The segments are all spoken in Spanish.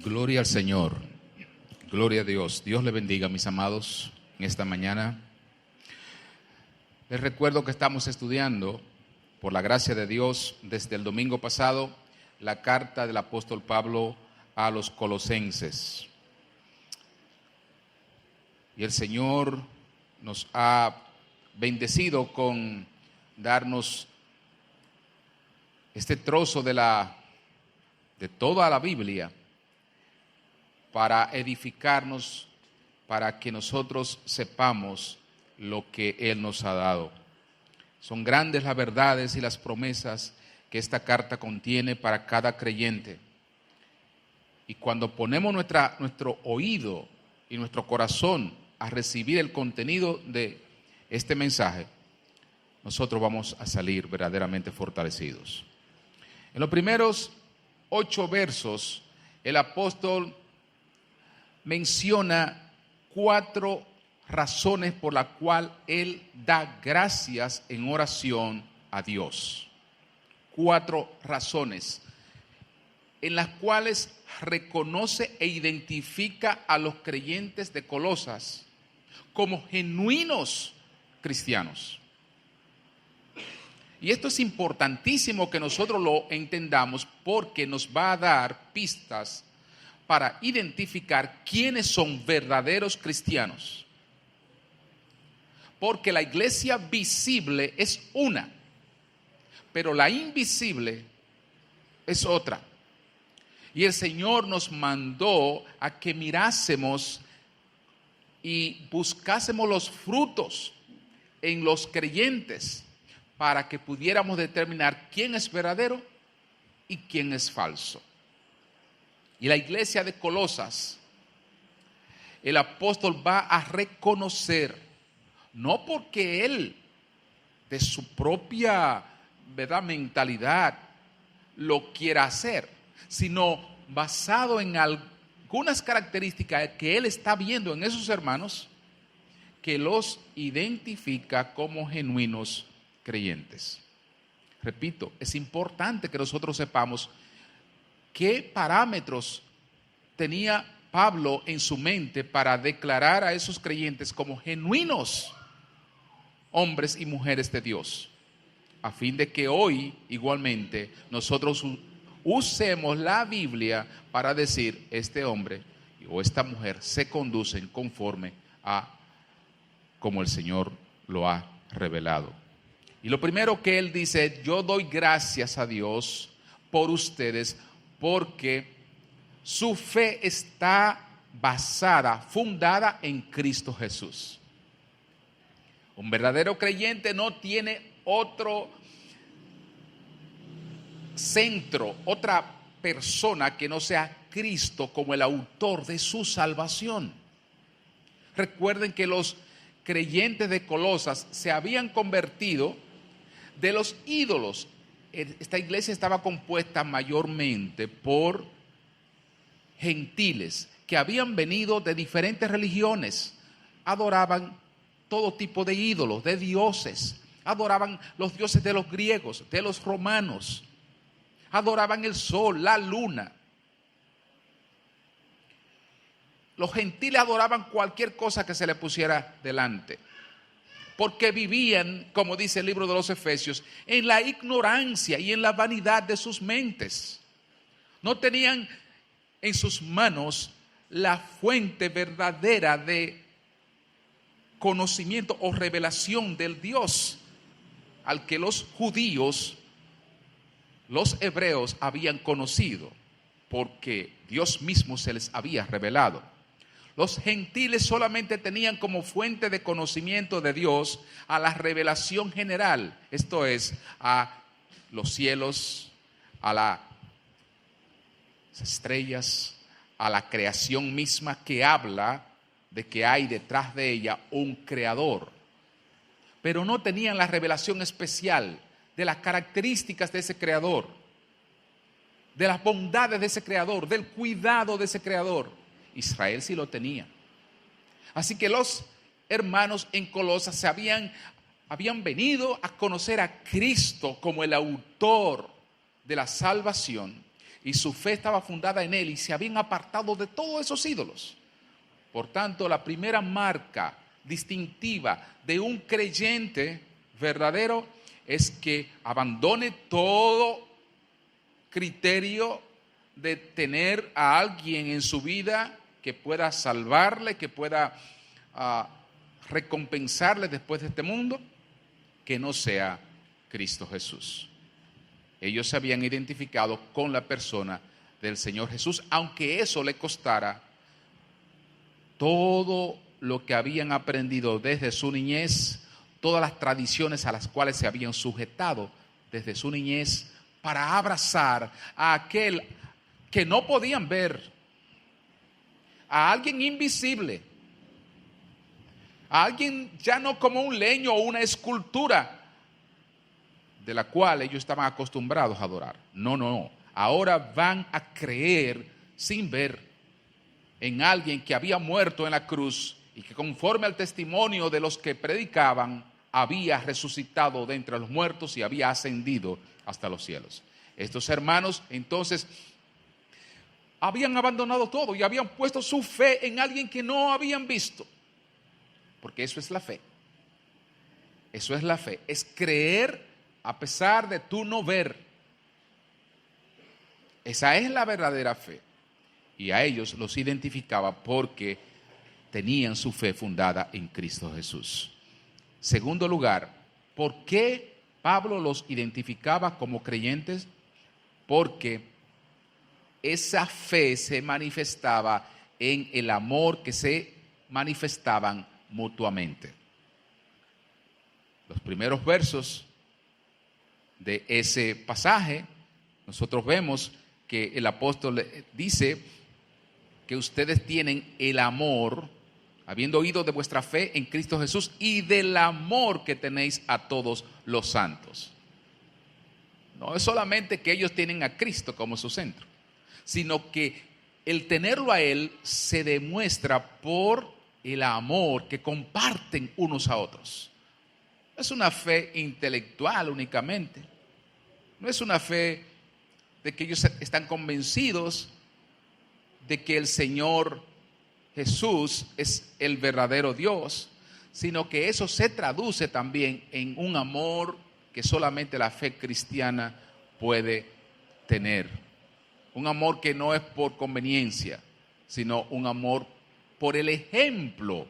Gloria al Señor, gloria a Dios. Dios le bendiga, mis amados, en esta mañana. Les recuerdo que estamos estudiando, por la gracia de Dios, desde el domingo pasado, la carta del apóstol Pablo a los Colosenses. Y el Señor nos ha bendecido con darnos este trozo de toda la Biblia para edificarnos, para que nosotros sepamos lo que Él nos ha dado. Son grandes las verdades y las promesas que esta carta contiene para cada creyente. Y cuando ponemos nuestro oído y nuestro corazón a recibir el contenido de este mensaje, nosotros vamos a salir verdaderamente fortalecidos. En los primeros 8 versos, el apóstol menciona 4 razones por las cuales él da gracias en oración a Dios. 4 razones en las cuales reconoce e identifica a los creyentes de Colosas como genuinos cristianos. Y esto es importantísimo que nosotros lo entendamos, porque nos va a dar pistas para identificar quiénes son verdaderos cristianos. Porque la iglesia visible es una, pero la invisible es otra. Y el Señor nos mandó a que mirásemos y buscásemos los frutos en los creyentes para que pudiéramos determinar quién es verdadero y quién es falso. Y la iglesia de Colosas, el apóstol va a reconocer, no porque él de su propia mentalidad lo quiera hacer, sino basado en algunas características que él está viendo en esos hermanos, que los identifica como genuinos creyentes. Repito, es importante que nosotros sepamos qué parámetros tenía Pablo en su mente para declarar a esos creyentes como genuinos hombres y mujeres de Dios, a fin de que hoy igualmente nosotros usemos la Biblia para decir: este hombre o esta mujer se conducen conforme a como el Señor lo ha revelado. Y lo primero que él dice: yo doy gracias a Dios por ustedes, porque su fe está basada, fundada en Cristo Jesús. Un verdadero creyente no tiene otro centro, otra persona que no sea Cristo como el autor de su salvación. Recuerden que los creyentes de Colosas se habían convertido de los ídolos. Esta iglesia estaba compuesta mayormente por gentiles que habían venido de diferentes religiones. Adoraban todo tipo de ídolos, de dioses. Adoraban los dioses de los griegos, de los romanos. Adoraban el sol, la luna. Los gentiles adoraban cualquier cosa que se le pusiera delante, porque vivían, como dice el libro de los Efesios, en la ignorancia y en la vanidad de sus mentes. No tenían en sus manos la fuente verdadera de conocimiento o revelación del Dios al que los judíos, los hebreos habían conocido, porque Dios mismo se les había revelado. Los gentiles solamente tenían como fuente de conocimiento de Dios a la revelación general, esto es, a los cielos, a las estrellas, a la creación misma, que habla de que hay detrás de ella un creador. Pero no tenían la revelación especial de las características de ese creador, de las bondades de ese creador, del cuidado de ese creador. Israel sí lo tenía. Así que los hermanos en Colosas habían venido a conocer a Cristo como el autor de la salvación, y su fe estaba fundada en Él y se habían apartado de todos esos ídolos. Por tanto, la primera marca distintiva de un creyente verdadero es que abandone todo criterio de tener a alguien en su vida que pueda salvarle, que pueda recompensarle después de este mundo, que no sea Cristo Jesús. Ellos se habían identificado con la persona del Señor Jesús, aunque eso le costara todo lo que habían aprendido desde su niñez, todas las tradiciones a las cuales se habían sujetado desde su niñez, para abrazar a aquel que no podían ver, a alguien invisible, a alguien ya no como un leño o una escultura de la cual ellos estaban acostumbrados a adorar. No. Ahora van a creer sin ver en alguien que había muerto en la cruz y que conforme al testimonio de los que predicaban, había resucitado de entre los muertos y había ascendido hasta los cielos. Estos hermanos entonces habían abandonado todo y habían puesto su fe en alguien que no habían visto. Porque eso es la fe. Eso es la fe. Es creer a pesar de tú no ver. Esa es la verdadera fe. Y a ellos los identificaba porque tenían su fe fundada en Cristo Jesús. Segundo lugar, ¿por qué Pablo los identificaba como creyentes? Porque esa fe se manifestaba en el amor que se manifestaban mutuamente. Los primeros versos de ese pasaje, nosotros vemos que el apóstol dice que ustedes tienen el amor, habiendo oído de vuestra fe en Cristo Jesús y del amor que tenéis a todos los santos. No es solamente que ellos tienen a Cristo como su centro, sino que el tenerlo a Él se demuestra por el amor que comparten unos a otros. No es una fe intelectual únicamente, no es una fe de que ellos están convencidos de que el Señor Jesús es el verdadero Dios, sino que eso se traduce también en un amor que solamente la fe cristiana puede tener. Un amor que no es por conveniencia, sino un amor por el ejemplo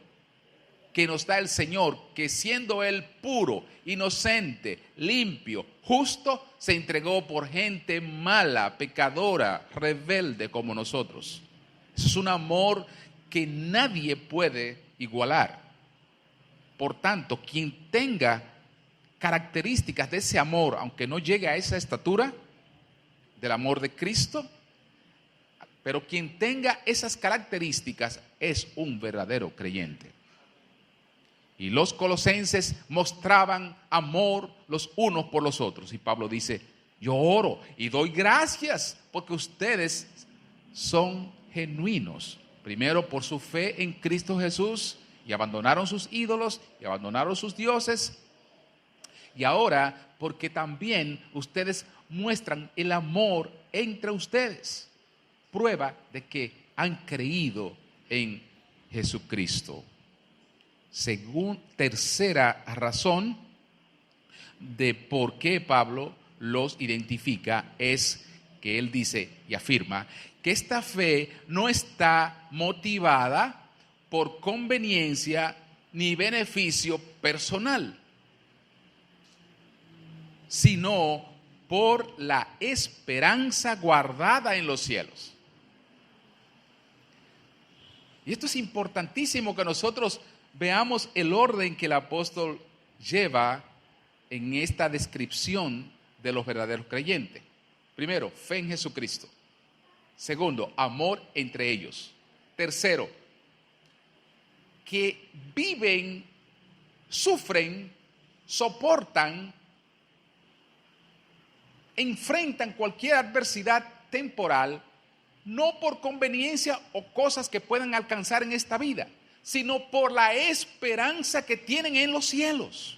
que nos da el Señor, que siendo Él puro, inocente, limpio, justo, se entregó por gente mala, pecadora, rebelde como nosotros. Eso es un amor que nadie puede igualar. Por tanto, quien tenga características de ese amor, aunque no llegue a esa estatura del amor de Cristo, pero quien tenga esas características es un verdadero creyente. Y los colosenses mostraban amor los unos por los otros. Y Pablo dice, yo oro y doy gracias porque ustedes son genuinos. Primero por su fe en Cristo Jesús y abandonaron sus ídolos y abandonaron sus dioses. Y ahora porque también ustedes muestran el amor entre ustedes. Prueba de que han creído en Jesucristo. Según tercera razón de por qué Pablo los identifica es que él dice y afirma que esta fe no está motivada por conveniencia ni beneficio personal, sino por la esperanza guardada en los cielos. Y esto es importantísimo que nosotros veamos el orden que el apóstol lleva en esta descripción de los verdaderos creyentes. Primero, fe en Jesucristo. Segundo, amor entre ellos. Tercero, que viven, sufren, soportan, enfrentan cualquier adversidad temporal, no por conveniencia o cosas que puedan alcanzar en esta vida, sino por la esperanza que tienen en los cielos.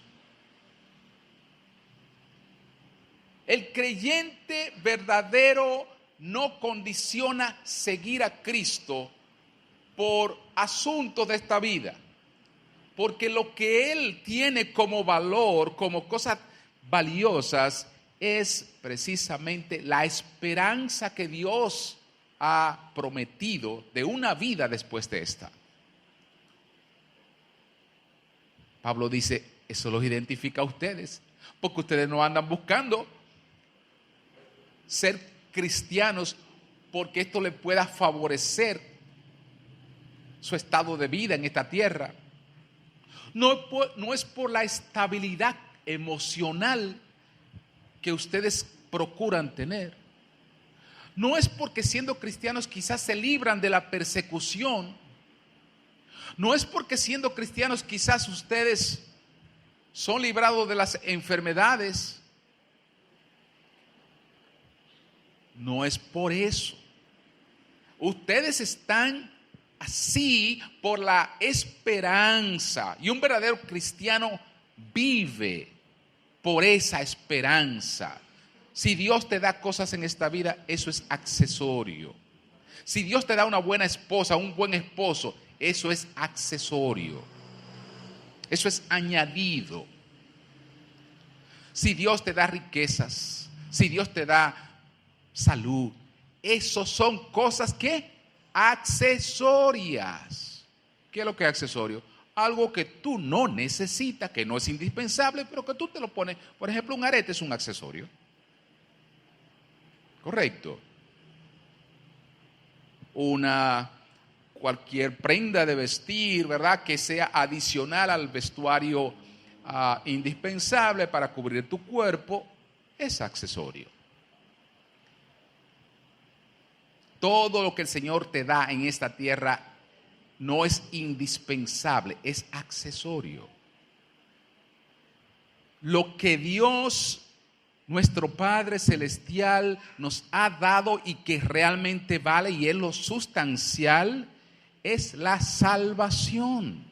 El creyente verdadero no condiciona seguir a Cristo por asuntos de esta vida. Porque lo que Él tiene como valor, como cosas valiosas, es precisamente la esperanza que Dios ha prometido de una vida después de esta. Pablo dice, eso los identifica a ustedes, porque ustedes no andan buscando ser cristianos porque esto les pueda favorecer su estado de vida en esta tierra. No es por la estabilidad emocional que ustedes procuran tener. No es porque siendo cristianos quizás se libran de la persecución. No es porque siendo cristianos quizás ustedes son librados de las enfermedades. No es por eso. Ustedes están así por la esperanza. Y un verdadero cristiano vive por esa esperanza. Si Dios te da cosas en esta vida, eso es accesorio. Si Dios te da una buena esposa, un buen esposo, eso es accesorio. Eso es añadido. Si Dios te da riquezas, si Dios te da salud, esos son cosas que accesorias. ¿Qué es lo que es accesorio? Algo que tú no necesitas, que no es indispensable, pero que tú te lo pones. Por ejemplo, un arete es un accesorio. Correcto. Cualquier prenda de vestir, ¿verdad? Que sea adicional al vestuario indispensable para cubrir tu cuerpo, es accesorio. Todo lo que el Señor te da en esta tierra no es indispensable, es accesorio. Lo que Dios, nuestro Padre Celestial, nos ha dado y que realmente vale y es lo sustancial, es la salvación.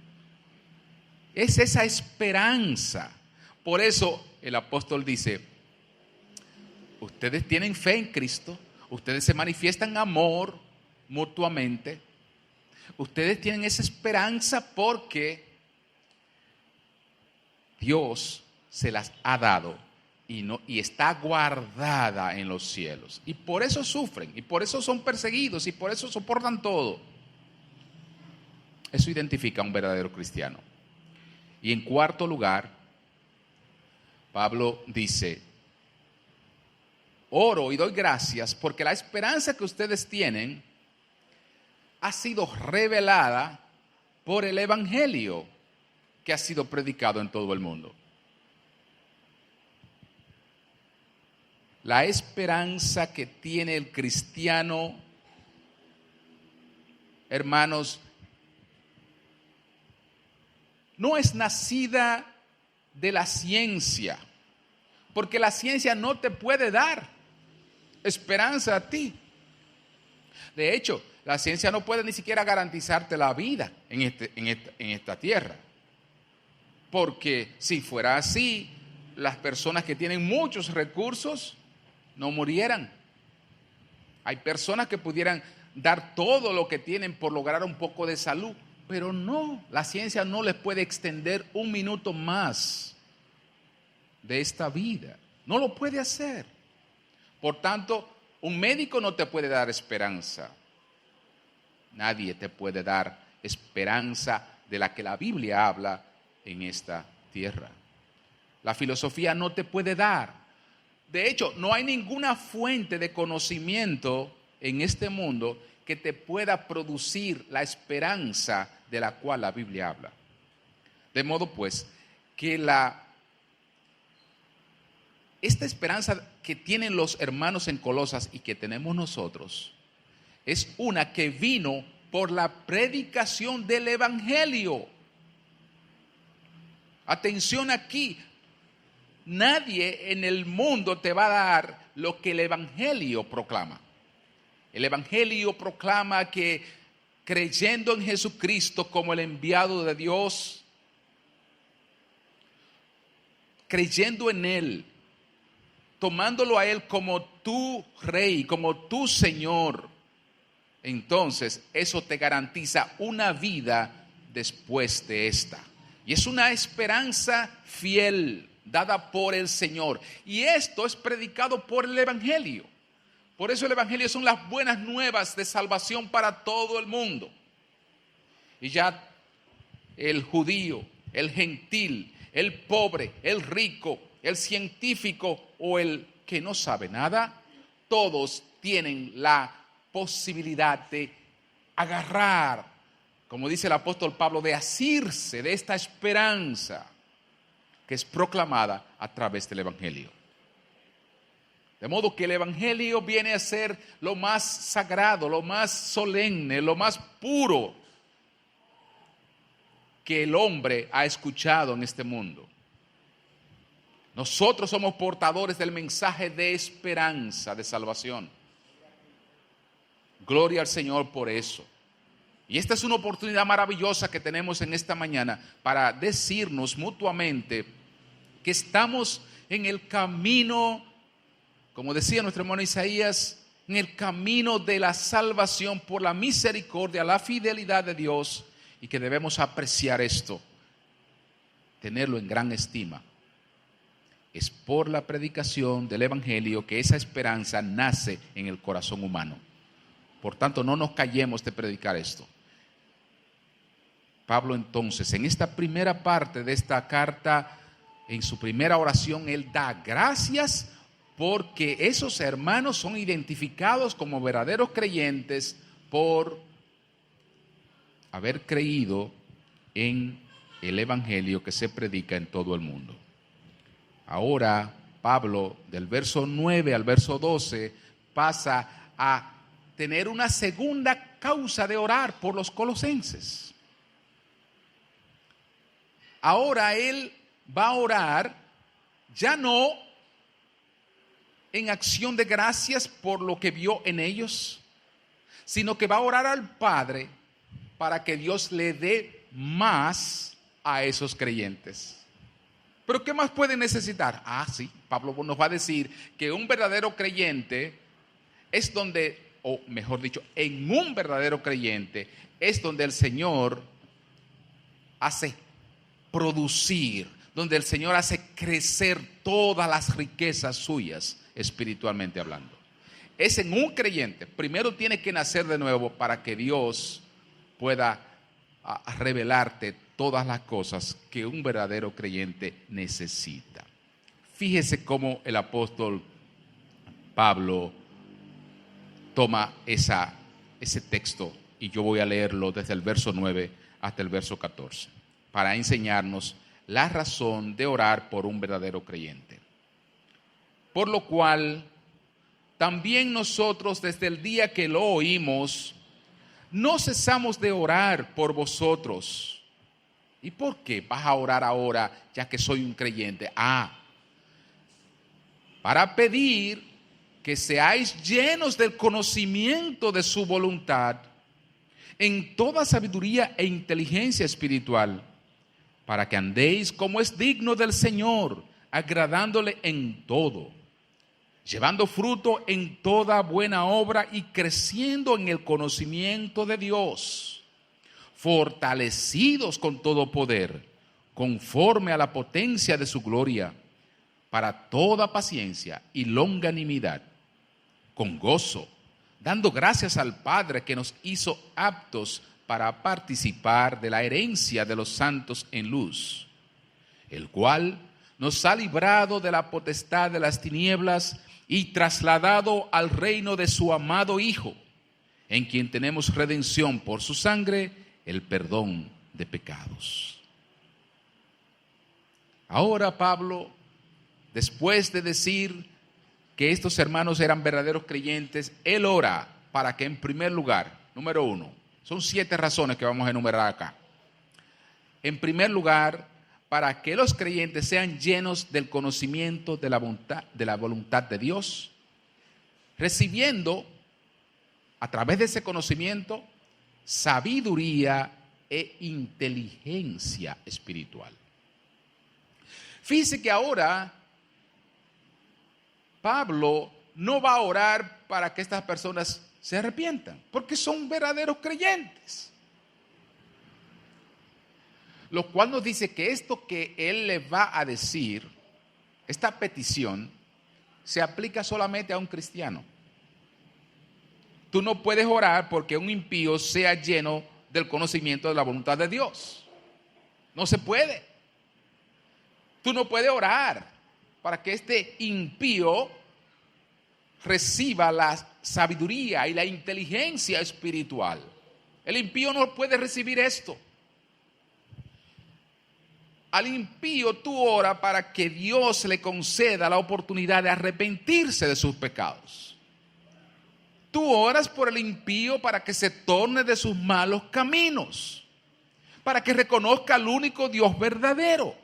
Es esa esperanza. Por eso el apóstol dice, ustedes tienen fe en Cristo, ustedes se manifiestan amor mutuamente, ustedes tienen esa esperanza porque Dios se las ha dado y está guardada en los cielos. Y por eso sufren, y por eso son perseguidos, y por eso soportan todo. Eso identifica a un verdadero cristiano. Y en cuarto lugar, Pablo dice, oro y doy gracias porque la esperanza que ustedes tienen ha sido revelada por el evangelio que ha sido predicado en todo el mundo. La esperanza que tiene el cristiano, hermanos, no es nacida de la ciencia, porque la ciencia no te puede dar esperanza a ti. De hecho, la ciencia no puede ni siquiera garantizarte la vida en esta tierra, porque si fuera así, las personas que tienen muchos recursos no murieran. Hay personas que pudieran dar todo lo que tienen por lograr un poco de salud, pero no, la ciencia no les puede extender un minuto más de esta vida. No lo puede hacer. Por tanto, un médico no te puede dar esperanza. Nadie te puede dar esperanza de la que la Biblia habla en esta tierra. La filosofía no te puede dar. De hecho, no hay ninguna fuente de conocimiento en este mundo que te pueda producir la esperanza de la cual la Biblia habla. De modo pues que esta esperanza que tienen los hermanos en Colosas y que tenemos nosotros es una que vino por la predicación del evangelio. Atención aquí, nadie en el mundo te va a dar lo que el evangelio proclama. El evangelio proclama que creyendo en Jesucristo como el enviado de Dios, creyendo en Él, tomándolo a Él como tu Rey, como tu Señor, entonces eso te garantiza una vida después de esta. Y es una esperanza fiel dada por el Señor. Y esto es predicado por el Evangelio. Por eso el Evangelio son las buenas nuevas de salvación para todo el mundo. Y ya el judío, el gentil, el pobre, el rico, el científico o el que no sabe nada, todos tienen la posibilidad de agarrar, como dice el apóstol Pablo, de asirse de esta esperanza que es proclamada a través del Evangelio. De modo que el Evangelio viene a ser lo más sagrado, lo más solemne, lo más puro que el hombre ha escuchado en este mundo. Nosotros somos portadores del mensaje de esperanza, de salvación. Gloria al Señor por eso. Y esta es una oportunidad maravillosa que tenemos en esta mañana para decirnos mutuamente que estamos en el camino, como decía nuestro hermano Isaías, en el camino de la salvación por la misericordia, la fidelidad de Dios, y que debemos apreciar esto, tenerlo en gran estima. Es por la predicación del Evangelio que esa esperanza nace en el corazón humano. Por tanto, no nos callemos de predicar esto. Pablo entonces, en esta primera parte de esta carta, en su primera oración, él da gracias porque esos hermanos son identificados como verdaderos creyentes por haber creído en el Evangelio que se predica en todo el mundo. Ahora, Pablo, del verso 9 al verso 12, pasa a tener una segunda causa de orar por los colosenses. Ahora él va a orar ya no en acción de gracias por lo que vio en ellos, sino que va a orar al Padre para que Dios le dé más a esos creyentes. ¿Pero qué más pueden necesitar? Sí, Pablo nos va a decir que un verdadero creyente es donde, o mejor dicho, en un verdadero creyente es donde el Señor hace producir, donde el Señor hace crecer todas las riquezas suyas, espiritualmente hablando. Es en un creyente. Primero tiene que nacer de nuevo para que Dios pueda revelarte todas las cosas que un verdadero creyente necesita. Fíjese cómo el apóstol Pablo toma ese texto, y yo voy a leerlo desde el verso 9 hasta el verso 14, para enseñarnos la razón de orar por un verdadero creyente. Por lo cual, también nosotros desde el día que lo oímos, no cesamos de orar por vosotros. ¿Y por qué vas a orar ahora ya que soy un creyente? Para pedir que seáis llenos del conocimiento de su voluntad en toda sabiduría e inteligencia espiritual, para que andéis como es digno del Señor, agradándole en todo, llevando fruto en toda buena obra y creciendo en el conocimiento de Dios, fortalecidos con todo poder, conforme a la potencia de su gloria, para toda paciencia y longanimidad, con gozo, dando gracias al Padre que nos hizo aptos para participar de la herencia de los santos en luz, el cual nos ha librado de la potestad de las tinieblas y trasladado al reino de su amado Hijo, en quien tenemos redención por su sangre, el perdón de pecados. Ahora Pablo, después de decir que estos hermanos eran verdaderos creyentes, él ora para que en primer lugar, número 1, son 7 razones que vamos a enumerar acá. En primer lugar, para que los creyentes sean llenos del conocimiento de la voluntad de Dios, recibiendo a través de ese conocimiento sabiduría e inteligencia espiritual. Fíjese que ahora Pablo no va a orar para que estas personas se arrepientan, porque son verdaderos creyentes. Lo cual nos dice que esto que él le va a decir, esta petición, se aplica solamente a un cristiano. Tú no puedes orar porque un impío sea lleno del conocimiento de la voluntad de Dios. No se puede. Tú no puedes orar para que este impío reciba la sabiduría y la inteligencia espiritual. El impío no puede recibir esto. Al impío tú oras para que Dios le conceda la oportunidad de arrepentirse de sus pecados. Tú oras por el impío para que se torne de sus malos caminos, para que reconozca al único Dios verdadero.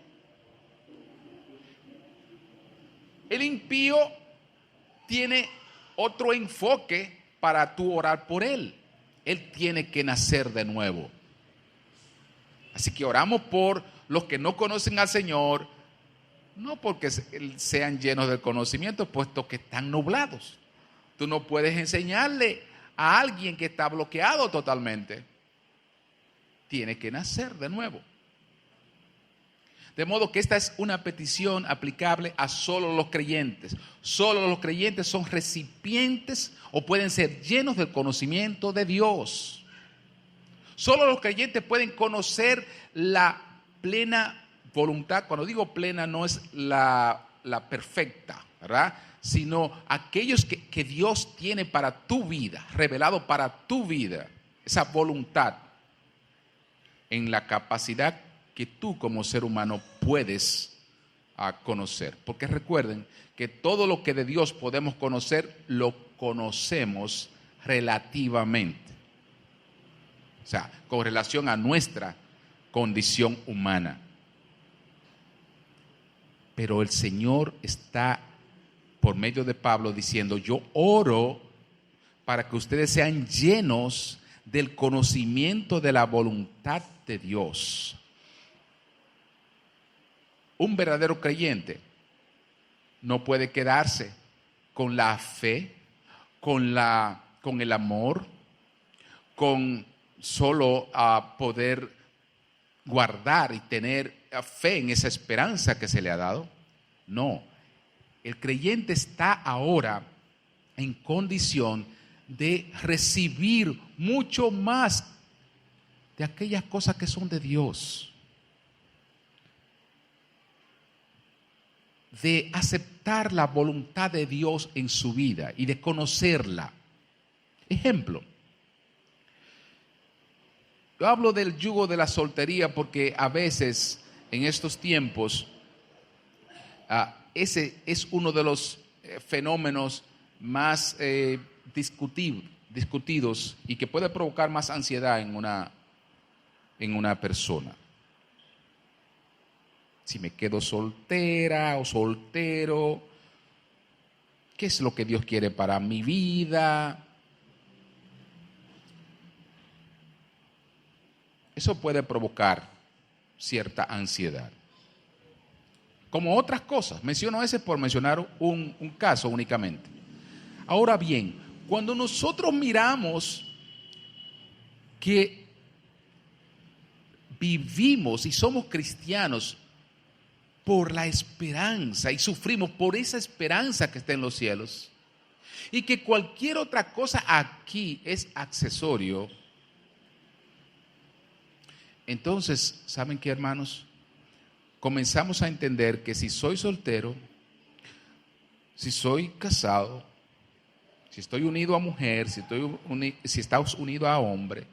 El impío tiene otro enfoque para tú orar por él. Él tiene que nacer de nuevo. Así que oramos por los que no conocen al Señor, no porque sean llenos del conocimiento, puesto que están nublados. Tú no puedes enseñarle a alguien que está bloqueado totalmente. Tiene que nacer de nuevo. De modo que esta es una petición aplicable a solo los creyentes. Solo los creyentes son recipientes o pueden ser llenos del conocimiento de Dios. Solo los creyentes pueden conocer la plena voluntad. Cuando digo plena no es la perfecta, ¿verdad? Sino aquellos que Dios tiene para tu vida, revelado para tu vida, esa voluntad en la capacidad que tú como ser humano puedes conocer. Porque recuerden que todo lo que de Dios podemos conocer, lo conocemos relativamente. O sea, con relación a nuestra condición humana. Pero el Señor está, por medio de Pablo, diciendo: yo oro para que ustedes sean llenos del conocimiento de la voluntad de Dios. Un verdadero creyente no puede quedarse con la fe, con el amor, con solo poder guardar y tener fe en esa esperanza que se le ha dado. No, el creyente está ahora en condición de recibir mucho más de aquellas cosas que son de Dios, de aceptar la voluntad de Dios en su vida y de conocerla. Ejemplo, yo hablo del yugo de la soltería porque a veces en estos tiempos ese es uno de los fenómenos más discutidos y que puede provocar más ansiedad en una persona. Si me quedo soltera o soltero, ¿qué es lo que Dios quiere para mi vida? Eso puede provocar cierta ansiedad. Como otras cosas, menciono ese por mencionar un caso únicamente. Ahora bien, cuando nosotros miramos que vivimos y somos cristianos por la esperanza y sufrimos por esa esperanza que está en los cielos, y que cualquier otra cosa aquí es accesorio, entonces, ¿saben qué, hermanos? Comenzamos a entender que si soy soltero, si soy casado, si estoy unido a mujer, si estás unido a hombre,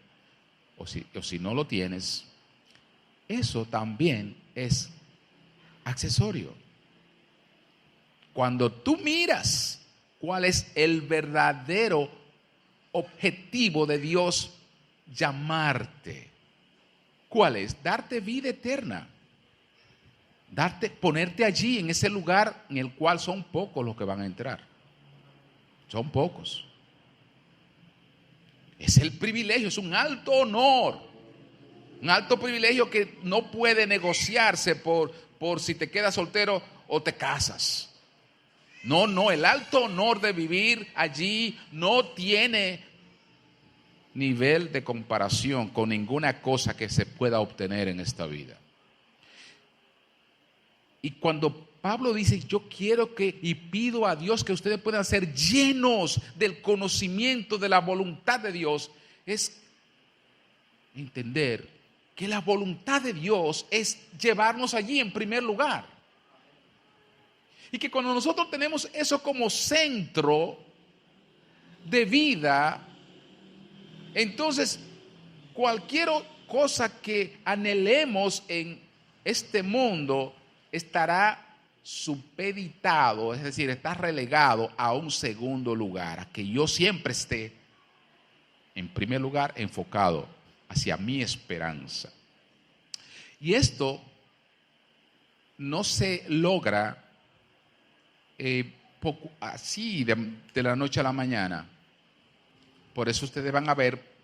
o si no lo tienes, eso también es accesorio. Cuando tú miras cuál es el verdadero objetivo de Dios llamarte, ¿cuál es? Darte vida eterna. Ponerte allí en ese lugar en el cual son pocos los que van a entrar. Son pocos. Es el privilegio, es un alto honor, un alto privilegio que no puede negociarse por si te quedas soltero o te casas. No, el alto honor de vivir allí no tiene nivel de comparación con ninguna cosa que se pueda obtener en esta vida. Y cuando Pablo dice, yo quiero que y pido a Dios que ustedes puedan ser llenos del conocimiento de la voluntad de Dios, es entender que la voluntad de Dios es llevarnos allí en primer lugar. Y que cuando nosotros tenemos eso como centro de vida, entonces cualquier cosa que anhelemos en este mundo estará supeditado, es decir, está relegado a un segundo lugar, a que yo siempre esté en primer lugar enfocado hacia mi esperanza. Y esto no se logra así de la noche a la mañana. Por eso ustedes van a ver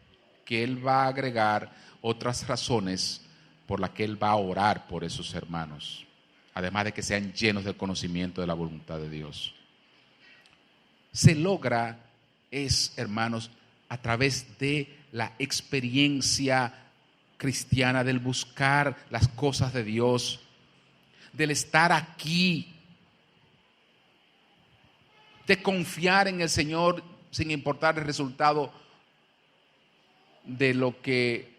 que él va a agregar otras razones por las que él va a orar por esos hermanos, además de que sean llenos del conocimiento de la voluntad de Dios. Se logra, hermanos, a través de la experiencia cristiana, del buscar las cosas de Dios, del estar aquí, de confiar en el Señor sin importar el resultado de lo que,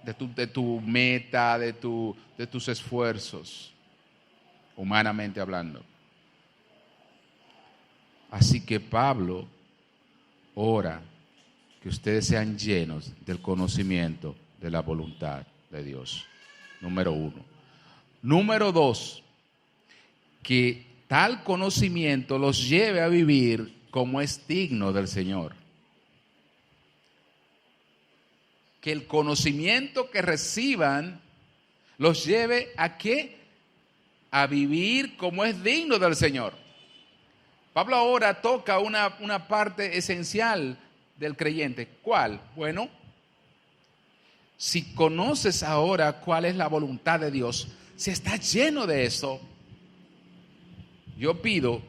de tu meta, de tus esfuerzos, humanamente hablando. Así que Pablo ora que ustedes sean llenos del conocimiento de la voluntad de Dios. Número 1. Número 2, que tal conocimiento los lleve a vivir como es digno del Señor. Que el conocimiento que reciban los lleve ¿a qué? A vivir como es digno del Señor. Pablo ahora toca una parte esencial del creyente. ¿Cuál? Bueno, si conoces ahora cuál es la voluntad de Dios, si estás lleno de eso, yo pido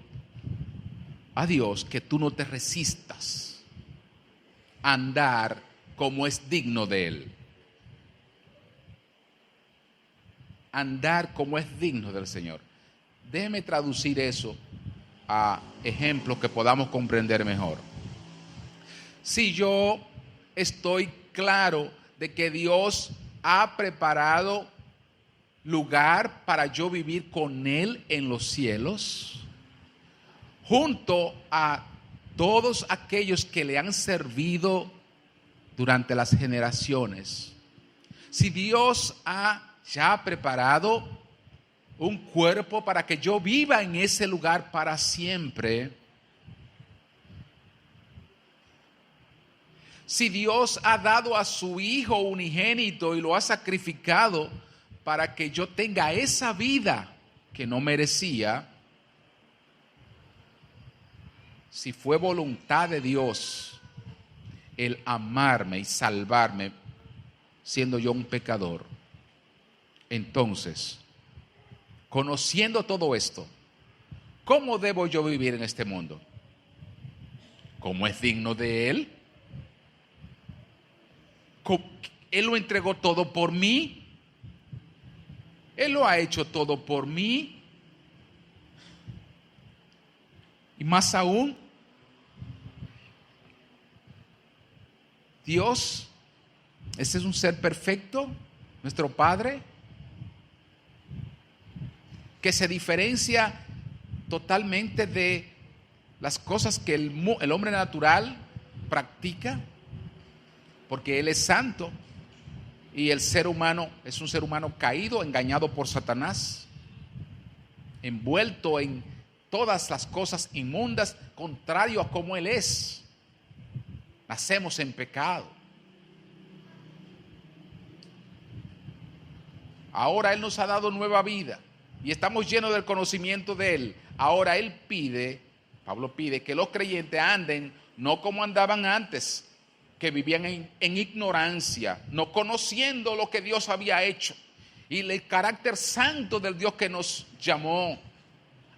a Dios que tú no te resistas a andar como es digno de Él. Andar como es digno del Señor. Déjeme traducir eso a ejemplos que podamos comprender mejor. Si yo estoy claro de que Dios ha preparado lugar para yo vivir con Él en los cielos, junto a todos aquellos que le han servido durante las generaciones. Si Dios ha ya preparado un cuerpo para que yo viva en ese lugar para siempre, si Dios ha dado a su Hijo unigénito y lo ha sacrificado para que yo tenga esa vida que no merecía, si fue voluntad de Dios el amarme y salvarme siendo yo un pecador, entonces, conociendo todo esto, ¿cómo debo yo vivir en este mundo? ¿Cómo es digno de Él? Él lo entregó todo por mí. Él lo ha hecho todo por mí. Y más aún, Dios, ese es un ser perfecto, nuestro Padre, que se diferencia totalmente de las cosas que el hombre natural practica, porque Él es santo y el ser humano es un ser humano caído, engañado por Satanás, envuelto en todas las cosas inmundas, contrario a como Él es. Nacemos en pecado. Ahora Él nos ha dado nueva vida y estamos llenos del conocimiento de Él. Ahora Él pide, Pablo pide, que los creyentes anden no como andaban antes, que vivían en ignorancia, no conociendo lo que Dios había hecho y el carácter santo del Dios que nos llamó.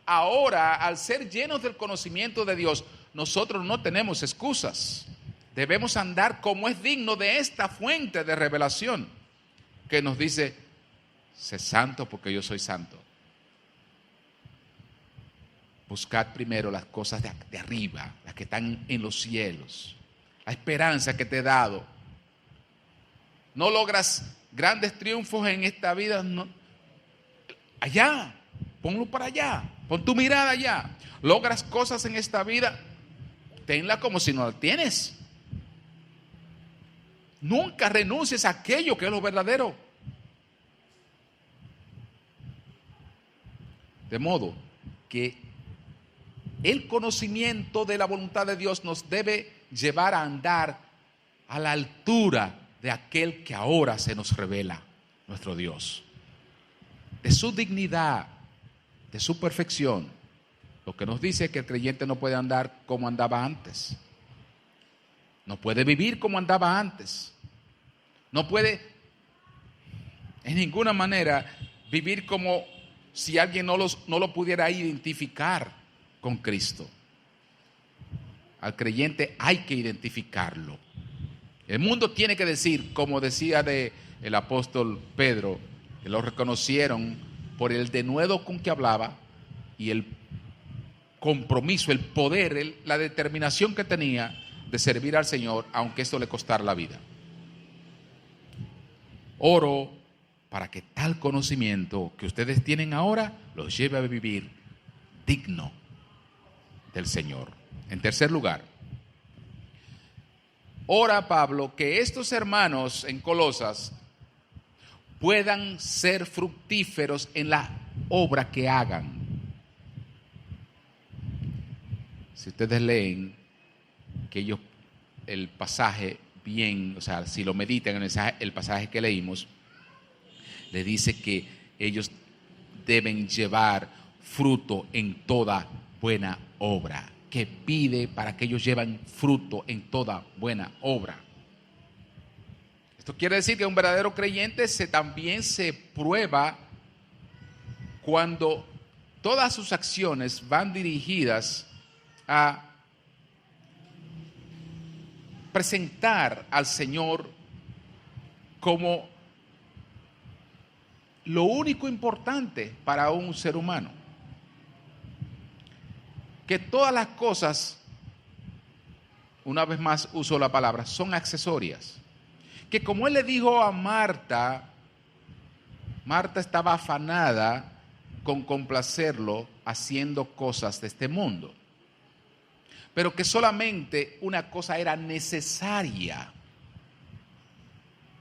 ahora, al ser llenos del conocimiento de Dios, nosotros no tenemos excusas. Debemos andar como es digno de esta fuente de revelación que nos dice, sé santo porque yo soy santo. Buscad primero las cosas de arriba, las que están en los cielos. La esperanza que te he dado. No logras grandes triunfos en esta vida, no. Allá, ponlo para allá, pon tu mirada allá. Logras cosas en esta vida, tenla como si no la tienes. Nunca renuncies a aquello que es lo verdadero. De modo que el conocimiento de la voluntad de Dios nos debe llevar a andar a la altura de aquel que ahora se nos revela, nuestro Dios. De su dignidad, de su perfección. Lo que nos dice que el creyente no puede andar como andaba antes. No puede vivir como andaba antes. No puede en ninguna manera vivir como si alguien no lo pudiera identificar con Cristo. Al creyente hay que identificarlo. El mundo tiene que decir, como decía el apóstol Pedro, que lo reconocieron por el denuedo con que hablaba y el compromiso, el poder, la determinación que tenía de servir al Señor, aunque esto le costara la vida. Oro para que tal conocimiento que ustedes tienen ahora los lleve a vivir digno del Señor. En tercer lugar, ora Pablo que estos hermanos en Colosas puedan ser fructíferos en la obra que hagan. Si ustedes leen que ellos, el pasaje bien, o sea, si lo meditan en el pasaje que leímos, le dice que ellos deben llevar fruto en toda buena obra, que pide para que ellos lleven fruto en toda buena obra. Esto quiere decir que un verdadero creyente también se prueba cuando todas sus acciones van dirigidas a presentar al Señor como lo único importante para un ser humano. Que todas las cosas, una vez más uso la palabra, son accesorias. Que como él le dijo a Marta, Marta estaba afanada con complacerlo haciendo cosas de este mundo. Pero que solamente una cosa era necesaria.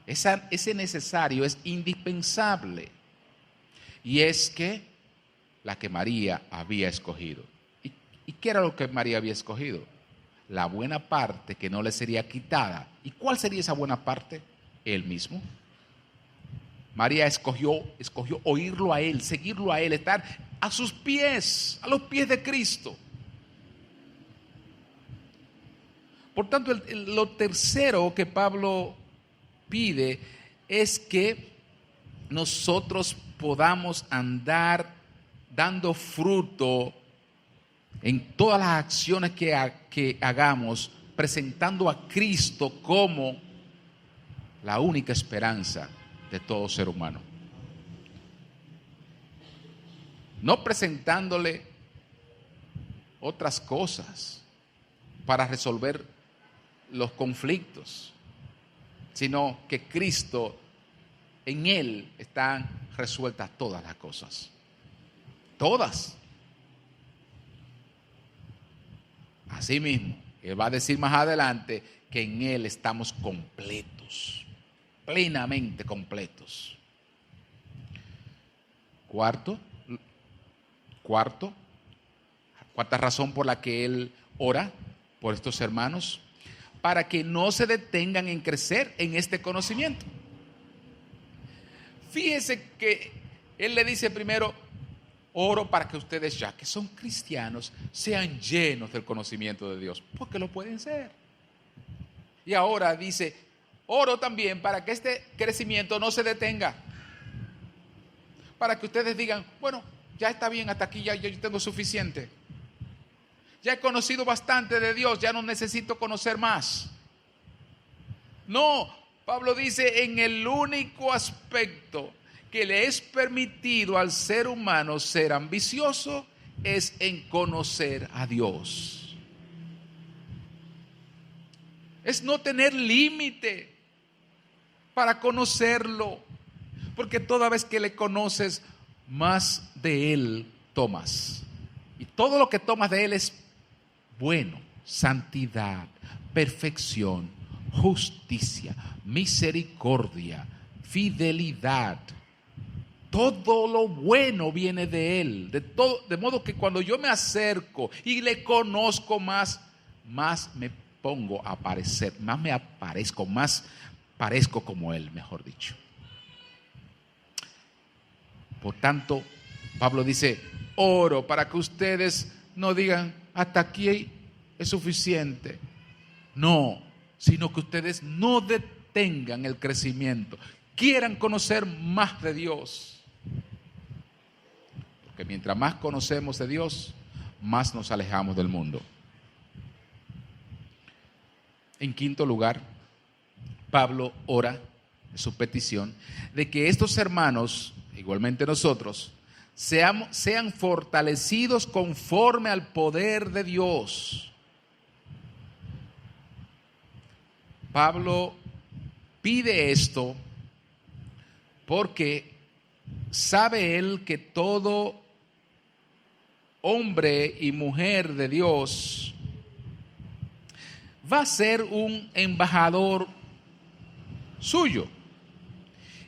Ese necesario es indispensable. Y es que la que María había escogido. ¿Y qué era lo que María había escogido? La buena parte que no le sería quitada. ¿Y cuál sería esa buena parte? Él mismo. María escogió oírlo a Él, seguirlo a Él, estar a sus pies, a los pies de Cristo. Por tanto, lo tercero que Pablo pide es que nosotros podamos andar dando fruto en todas las acciones que hagamos, presentando a Cristo como la única esperanza de todo ser humano. No presentándole otras cosas para resolver los conflictos, sino que Cristo, en Él están resueltas todas las cosas. Todas. Asimismo, Él va a decir más adelante que en Él estamos completos, plenamente completos. Cuarta razón por la que Él ora por estos hermanos, para que no se detengan en crecer en este conocimiento. Fíjese que Él le dice primero, oro para que ustedes, ya que son cristianos, sean llenos del conocimiento de Dios, porque lo pueden ser. Y ahora dice, oro también para que este crecimiento no se detenga, para que ustedes digan, bueno, ya está bien, hasta aquí ya yo tengo suficiente. Ya he conocido bastante de Dios, ya no necesito conocer más. No, Pablo dice, en el único aspecto que le es permitido al ser humano ser ambicioso es en conocer a Dios. Es no tener límite para conocerlo, porque toda vez que le conoces, más de Él tomas. Y todo lo que tomas de Él es bueno: santidad, perfección, justicia, misericordia, fidelidad. Todo lo bueno viene de Él. De modo que cuando yo me acerco y le conozco más me pongo a parecer, más me aparezco, más parezco como Él, mejor dicho. Por tanto, Pablo dice, oro para que ustedes no digan, hasta aquí es suficiente. No, sino que ustedes no detengan el crecimiento, quieran conocer más de Dios. Porque mientras más conocemos de Dios, más nos alejamos del mundo. En quinto lugar, Pablo ora en su petición de que estos hermanos, igualmente nosotros, sean fortalecidos conforme al poder de Dios. Pablo pide esto porque sabe él que todo hombre y mujer de Dios va a ser un embajador suyo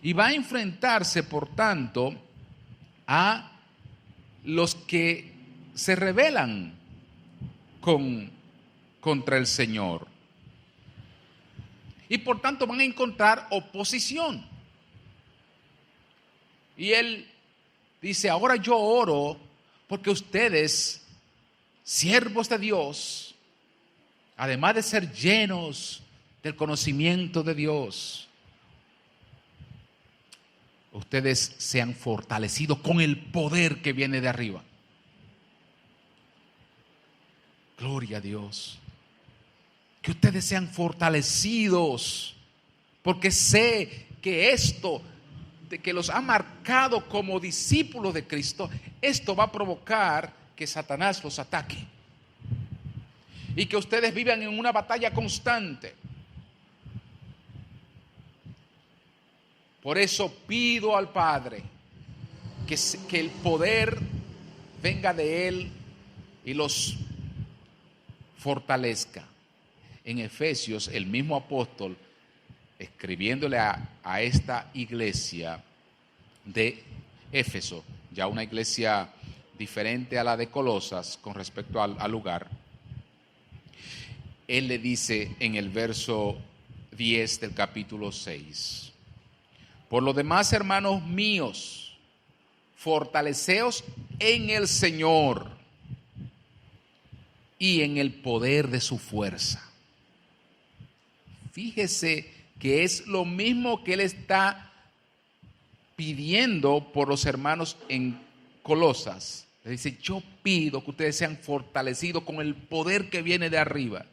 y va a enfrentarse, por tanto, a los que se rebelan contra el Señor. Y por tanto van a encontrar oposición. Y él dice, ahora yo oro porque ustedes, siervos de Dios, además de ser llenos del conocimiento de Dios, ustedes sean fortalecidos con el poder que viene de arriba. Gloria a Dios. Que ustedes sean fortalecidos, porque sé que esto de que los ha marcado como discípulos de Cristo, esto va a provocar que Satanás los ataque y que ustedes vivan en una batalla constante. Por eso pido al Padre que el poder venga de Él y los fortalezca. En Efesios, el mismo apóstol, escribiéndole a esta iglesia de Éfeso, ya una iglesia diferente a la de Colosas con respecto al lugar, él le dice en el verso 10 del capítulo 6, por lo demás, hermanos míos, fortaleceos en el Señor y en el poder de su fuerza. Fíjese que es lo mismo que él está pidiendo por los hermanos en Colosas. Le dice, yo pido que ustedes sean fortalecidos con el poder que viene de arriba.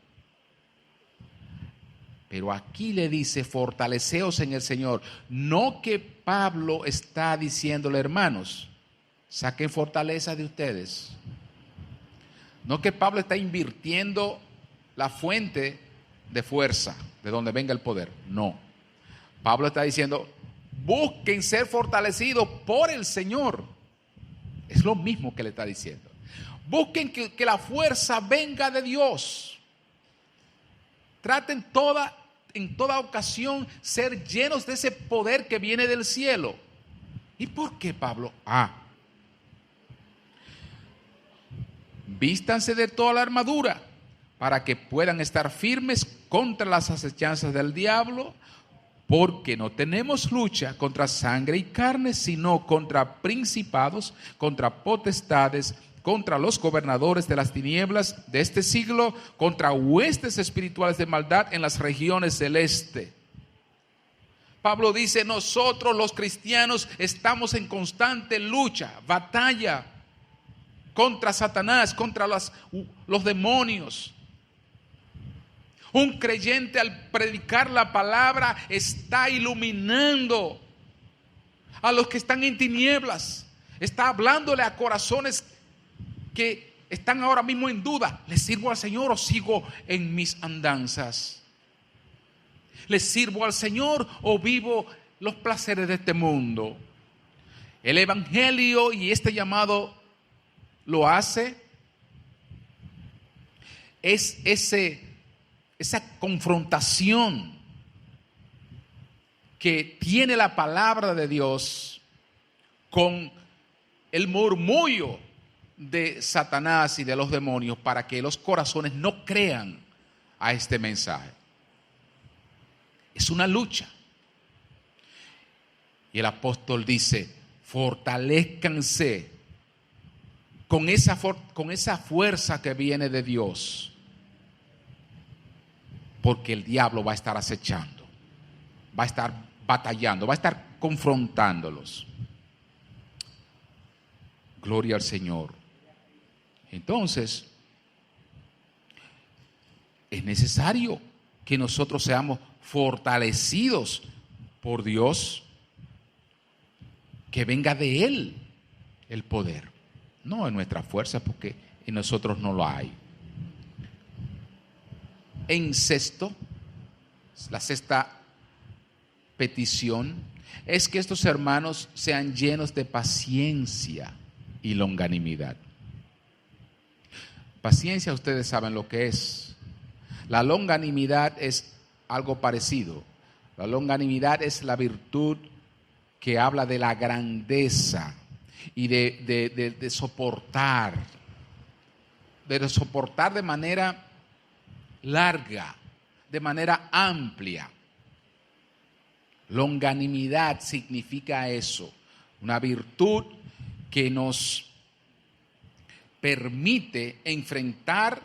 Pero aquí le dice, fortaleceos en el Señor. No que Pablo está diciéndole, hermanos, saquen fortaleza de ustedes. No que Pablo está invirtiendo la fuente de fuerza, de donde venga el poder. No. Pablo está diciendo, busquen ser fortalecidos por el Señor. Es lo mismo que le está diciendo. Busquen que la fuerza venga de Dios. Traten en toda ocasión ser llenos de ese poder que viene del cielo. ¿Y por qué, Pablo? Vístanse de toda la armadura para que puedan estar firmes contra las acechanzas del diablo, porque no tenemos lucha contra sangre y carne, sino contra principados, contra potestades, contra los gobernadores de las tinieblas de este siglo, contra huestes espirituales de maldad en las regiones celestes. Pablo dice, nosotros los cristianos estamos en constante lucha, batalla contra Satanás, contra los demonios. Un creyente al predicar la palabra está iluminando a los que están en tinieblas. Está hablándole a corazones que están ahora mismo en duda. ¿Le sirvo al Señor o sigo en mis andanzas? ¿Le sirvo al Señor o vivo los placeres de este mundo? El evangelio y este llamado lo hace. Es esa confrontación que tiene la palabra de Dios con el murmullo de Satanás y de los demonios para que los corazones no crean a este mensaje. Es una lucha. Y el apóstol dice, fortalézcanse con esa fuerza que viene de Dios, porque el diablo va a estar acechando, va a estar batallando, va a estar confrontándolos. Gloria al Señor. Entonces, es necesario que nosotros seamos fortalecidos por Dios, que venga de Él el poder, no en nuestra fuerza, porque en nosotros no lo hay. En sexto, la sexta petición es que estos hermanos sean llenos de paciencia y longanimidad. Paciencia, ustedes saben lo que es. La longanimidad es algo parecido. La longanimidad es la virtud que habla de la grandeza y de soportar. De soportar de manera larga, de manera amplia. Longanimidad significa eso, una virtud que nos permite enfrentar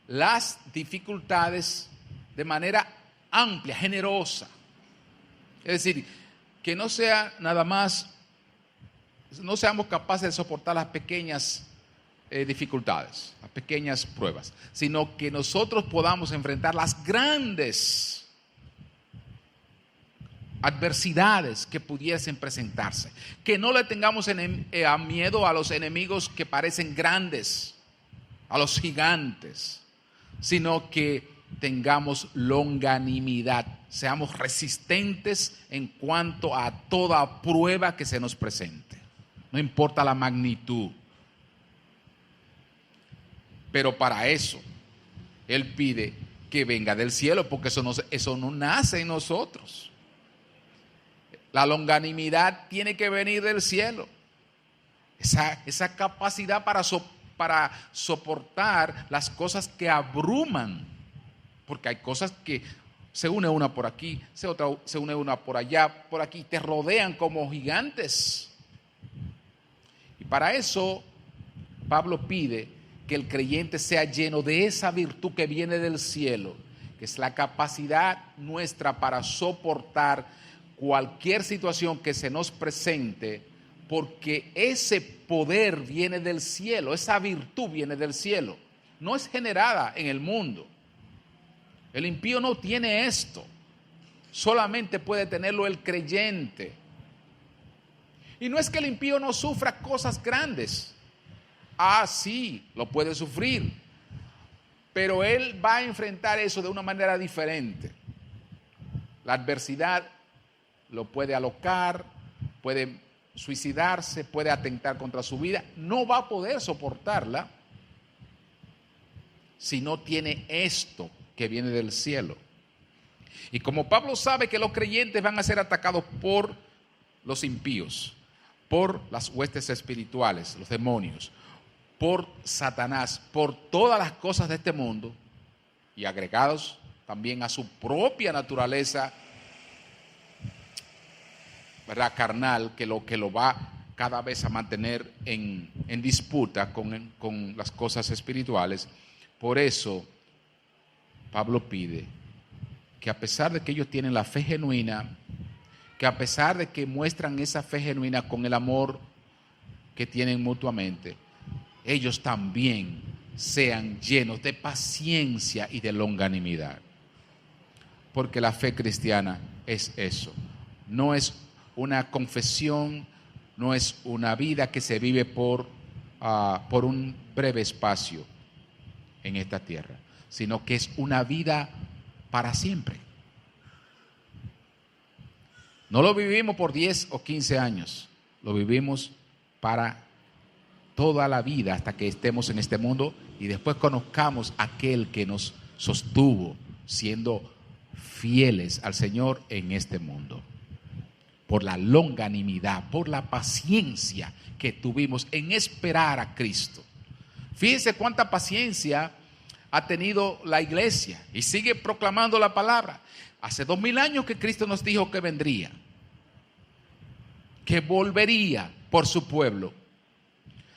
las dificultades de manera amplia, generosa. Es decir, que no sea nada más, no seamos capaces de soportar las pequeñas dificultades, las pequeñas pruebas, sino que nosotros podamos enfrentar las grandes adversidades que pudiesen presentarse, que no le tengamos miedo a los enemigos que parecen grandes, a los gigantes, sino que tengamos longanimidad, seamos resistentes en cuanto a toda prueba que se nos presente, no importa la magnitud. Pero para eso Él pide que venga del cielo, porque eso no nace en nosotros. La longanimidad tiene que venir del cielo. Esa capacidad para soportar las cosas que abruman. Porque hay cosas que se une una por aquí, se une una por allá, por aquí, te rodean como gigantes. Y para eso Pablo pide que el creyente sea lleno de esa virtud que viene del cielo, que es la capacidad nuestra para soportar cualquier situación que se nos presente, porque ese poder viene del cielo, esa virtud viene del cielo, no es generada en el mundo. El impío no tiene esto, solamente puede tenerlo el creyente. Y no es que el impío no sufra cosas grandes. Sí, lo puede sufrir, pero él va a enfrentar eso de una manera diferente. La adversidad lo puede alocar, puede suicidarse, puede atentar contra su vida, no va a poder soportarla si no tiene esto que viene del cielo. Y como Pablo sabe que los creyentes van a ser atacados por los impíos, por las huestes espirituales, los demonios, por Satanás, por todas las cosas de este mundo, y agregados también a su propia naturaleza, ¿verdad?, carnal, que lo va cada vez a mantener en disputa con las cosas espirituales. Por eso Pablo pide que, a pesar de que ellos tienen la fe genuina, que a pesar de que muestran esa fe genuina con el amor que tienen mutuamente, ellos también sean llenos de paciencia y de longanimidad. Porque la fe cristiana es eso. No es una confesión, no es una vida que se vive por un breve espacio en esta tierra, sino que es una vida para siempre. No lo vivimos por 10 o 15 años, lo vivimos para toda la vida hasta que estemos en este mundo y después conozcamos a aquel que nos sostuvo siendo fieles al Señor en este mundo. Por la longanimidad, por la paciencia que tuvimos en esperar a Cristo. Fíjense cuánta paciencia ha tenido la iglesia y sigue proclamando la palabra. Hace 2000 años que Cristo nos dijo que vendría, que volvería por su pueblo.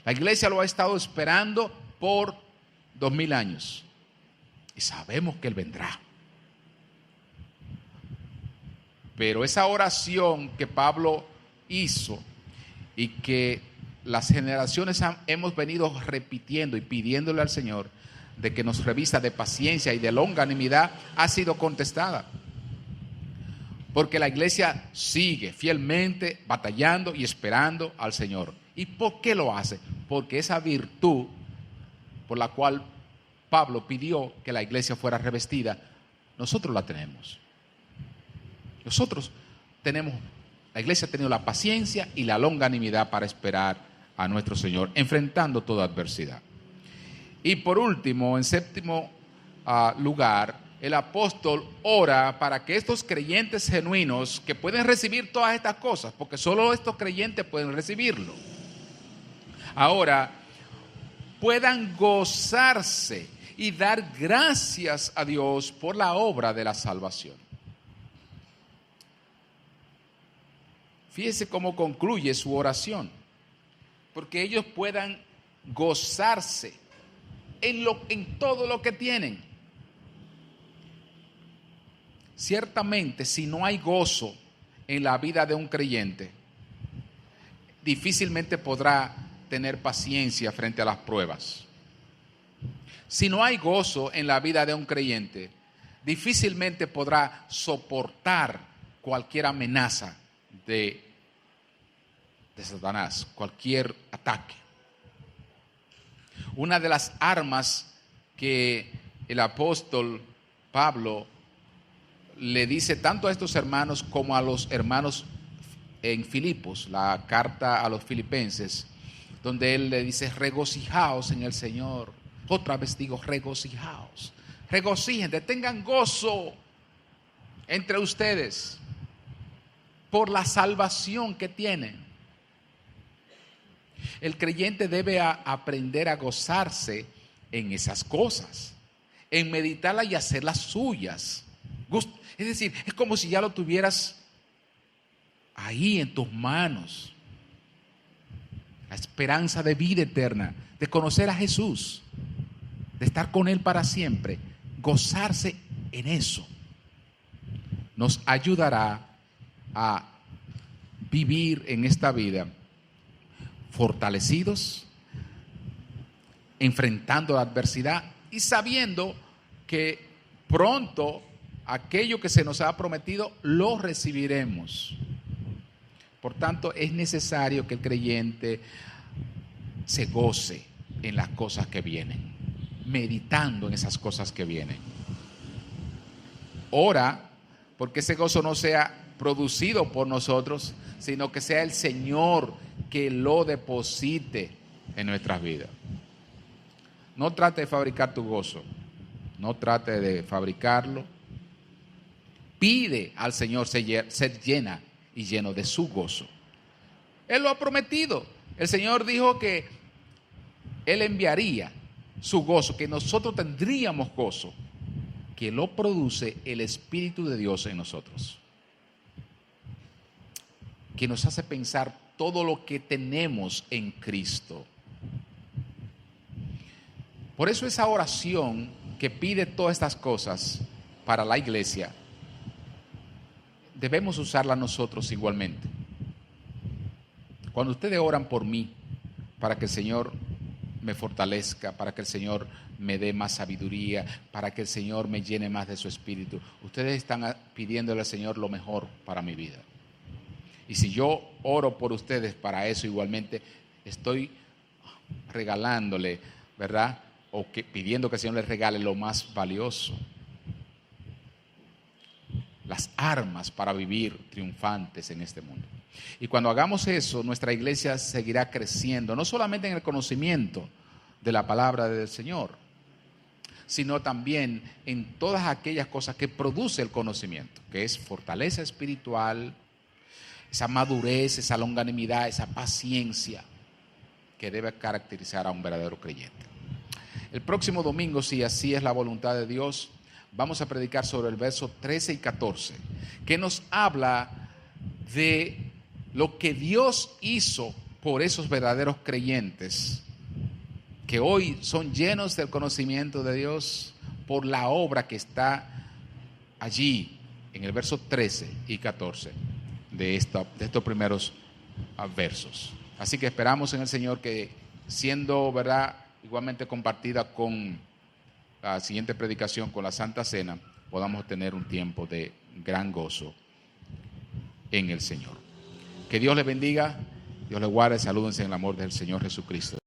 La iglesia lo ha estado esperando por 2000 años y sabemos que Él vendrá. Pero esa oración que Pablo hizo y que las generaciones hemos venido repitiendo y pidiéndole al Señor de que nos revista de paciencia y de longanimidad, ha sido contestada. Porque la iglesia sigue fielmente batallando y esperando al Señor. ¿Y por qué lo hace? Porque esa virtud por la cual Pablo pidió que la iglesia fuera revestida, nosotros la tenemos. Nosotros tenemos, la iglesia ha tenido la paciencia y la longanimidad para esperar a nuestro Señor, enfrentando toda adversidad. Y por último, en séptimo lugar, el apóstol ora para que estos creyentes genuinos que pueden recibir todas estas cosas, porque solo estos creyentes pueden recibirlo, ahora puedan gozarse y dar gracias a Dios por la obra de la salvación. Fíjese cómo concluye su oración, porque ellos puedan gozarse en todo lo que tienen. Ciertamente, si no hay gozo en la vida de un creyente, difícilmente podrá tener paciencia frente a las pruebas. Si no hay gozo en la vida de un creyente, difícilmente podrá soportar cualquier amenaza de Satanás, cualquier ataque. Una de las armas que el apóstol Pablo le dice tanto a estos hermanos como a los hermanos en Filipos, la carta a los filipenses, donde él le dice: regocijaos en el Señor. Otra vez digo, regocijaos. Regocíjense, tengan gozo entre ustedes por la salvación que tienen. El creyente debe aprender a gozarse en esas cosas, en meditarlas y hacerlas suyas. Es decir, es como si ya lo tuvieras ahí en tus manos. La esperanza de vida eterna, de conocer a Jesús, de estar con Él para siempre. Gozarse en eso nos ayudará a vivir en esta vida fortalecidos, enfrentando la adversidad y sabiendo que pronto aquello que se nos ha prometido lo recibiremos. Por tanto, es necesario que el creyente se goce en las cosas que vienen, meditando en esas cosas que vienen. Ora porque ese gozo no sea producido por nosotros, sino que sea el Señor que lo deposite en nuestras vidas. No trate de fabricar tu gozo, no trate de fabricarlo. Pide al Señor ser llena y lleno de su gozo. Él lo ha prometido. El Señor dijo que Él enviaría su gozo, que nosotros tendríamos gozo, que lo produce el Espíritu de Dios en nosotros, que nos hace pensar todo lo que tenemos en Cristo. Por eso esa oración que pide todas estas cosas para la iglesia debemos usarla nosotros igualmente. Cuando ustedes oran por mí, para que el Señor me fortalezca, para que el Señor me dé más sabiduría, para que el Señor me llene más de su espíritu, ustedes están pidiéndole al Señor lo mejor para mi vida. Y si yo oro por ustedes para eso igualmente, estoy regalándole, ¿verdad? Pidiendo que el Señor les regale lo más valioso. Las armas para vivir triunfantes en este mundo. Y cuando hagamos eso, nuestra iglesia seguirá creciendo, no solamente en el conocimiento de la palabra del Señor, sino también en todas aquellas cosas que produce el conocimiento, que es fortaleza espiritual, esa madurez, esa longanimidad, esa paciencia que debe caracterizar a un verdadero creyente. El próximo domingo, si así es la voluntad de Dios, vamos a predicar sobre el verso 13 y 14, que nos habla de lo que Dios hizo por esos verdaderos creyentes, que hoy son llenos del conocimiento de Dios por la obra que está allí en el verso 13 y 14 de estos primeros versos. Así que esperamos en el Señor que, siendo, ¿verdad?, igualmente compartida con la siguiente predicación, con la Santa Cena, podamos tener un tiempo de gran gozo en el Señor. Que Dios les bendiga, Dios les guarde, salúdense en el amor del Señor Jesucristo.